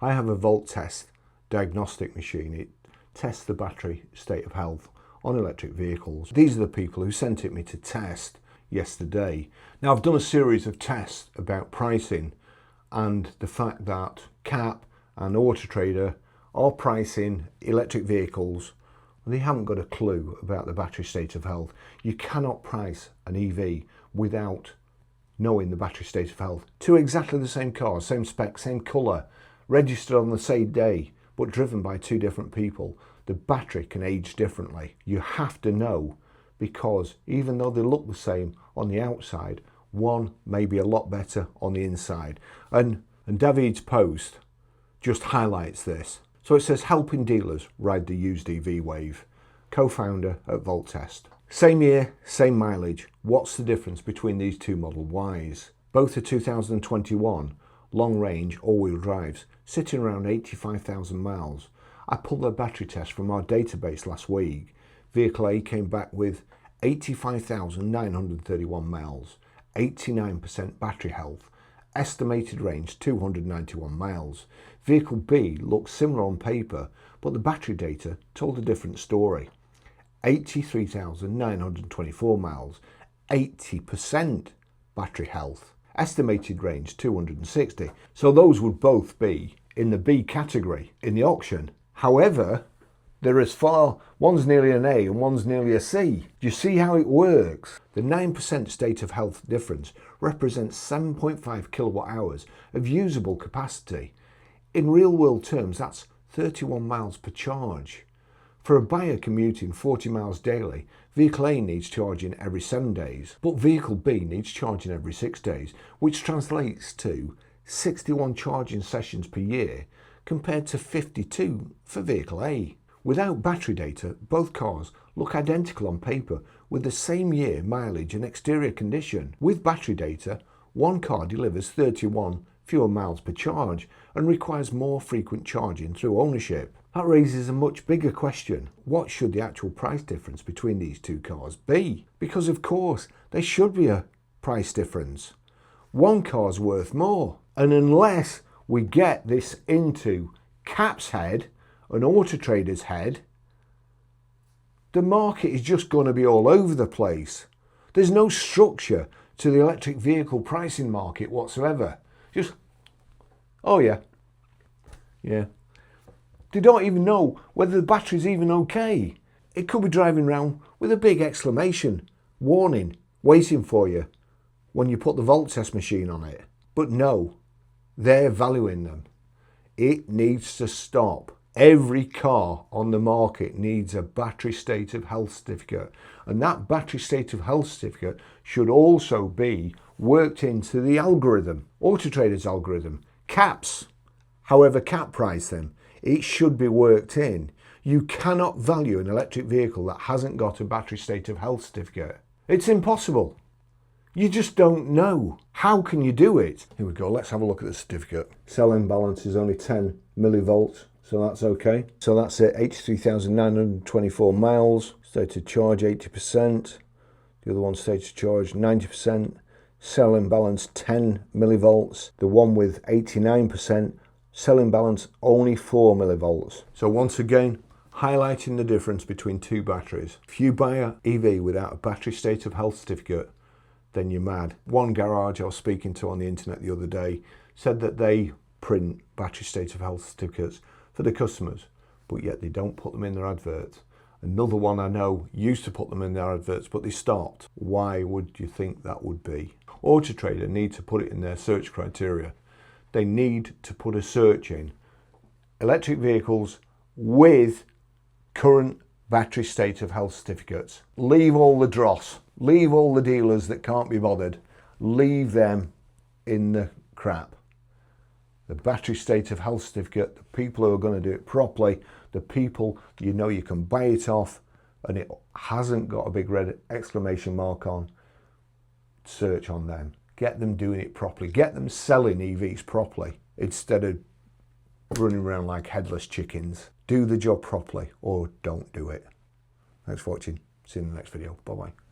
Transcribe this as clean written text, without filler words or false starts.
I have a Voltest diagnostic machine. It tests the battery state of health on electric vehicles. These are the people who sent it me to test yesterday. Now, I've done a series of tests about pricing and the fact that CAP and AutoTrader are pricing electric vehicles. They haven't got a clue about the battery state of health. You cannot price an EV without knowing the battery state of health. Two exactly the same cars, same spec, same colour, registered on the same day, but driven by two different people. The battery can age differently. You have to know, because even though they look the same on the outside, one may be a lot better on the inside. And David's post just highlights this. So it says, helping dealers ride the used EV wave. Co-founder at Voltest. Same year, same mileage. What's the difference between these two Model Ys? Both are 2021 long range all-wheel drives, sitting around 85,000 miles. I pulled the battery test from our database last week. Vehicle A came back with 85,931 miles, 89% battery health, estimated range 291 miles. Vehicle B looked similar on paper, but the battery data told a different story. 83,924 miles, 80% battery health, estimated range 260. So those would both be in the B category in the auction. However, they're as far, one's nearly an A and one's nearly a C. Do you see how it works? The 9% state of health difference represents 7.5 kilowatt hours of usable capacity. In real world terms, that's 31 miles per charge. For a buyer commuting 40 miles daily, Vehicle A needs charging every 7 days, but Vehicle B needs charging every 6 days, which translates to 61 charging sessions per year compared to 52 for Vehicle A. Without battery data, both cars look identical on paper with the same year, mileage and exterior condition. With battery data, one car delivers 31 fewer miles per charge and requires more frequent charging through ownership. That raises a much bigger question. What should the actual price difference between these two cars be? Because of course, there should be a price difference. One car's worth more. And unless we get this into CAP's head and AutoTrader's head, the market is just going to be all over the place. There's no structure to the electric vehicle pricing market whatsoever. Just, oh yeah. They don't even know whether the battery's even okay. It could be driving around with a big exclamation warning waiting for you when you put the Voltest machine on it. But no, they're valuing them. It needs to stop. Every car on the market needs a battery state of health certificate, and that battery state of health certificate should also be worked into the algorithm, AutoTrader's algorithm, CAP's, however CAP price them. It should be worked in. You cannot value an electric vehicle that hasn't got a battery state of health certificate. It's impossible. You just don't know. How can you do it? Here we go, let's have a look at the certificate. Cell imbalance is only 10 millivolts. So that's okay. So that's it, 83,924 miles. Stated charge 80%. The other one stated charge 90%. Cell imbalance 10 millivolts. The one with 89%. Cell imbalance only 4 millivolts. So once again, highlighting the difference between two batteries. If you buy an EV without a battery state of health certificate, then you're mad. One garage I was speaking to on the internet the other day said that they print battery state of health certificates for the customers, but yet they don't put them in their adverts. Another one I know used to put them in their adverts, but they stopped. Why would you think that would be? AutoTrader need to put it in their search criteria. They need to put a search in electric vehicles with current battery state of health certificates. Leave all the dross, leave all the dealers that can't be bothered, leave them in the crap. The battery state of health certificate, the people who are going to do it properly, the people you know you can buy it off and it hasn't got a big red exclamation mark on, search on them. Get them doing it properly. Get them selling EVs properly instead of running around like headless chickens. Do the job properly or don't do it. Thanks for watching. See you in the next video. Bye-bye.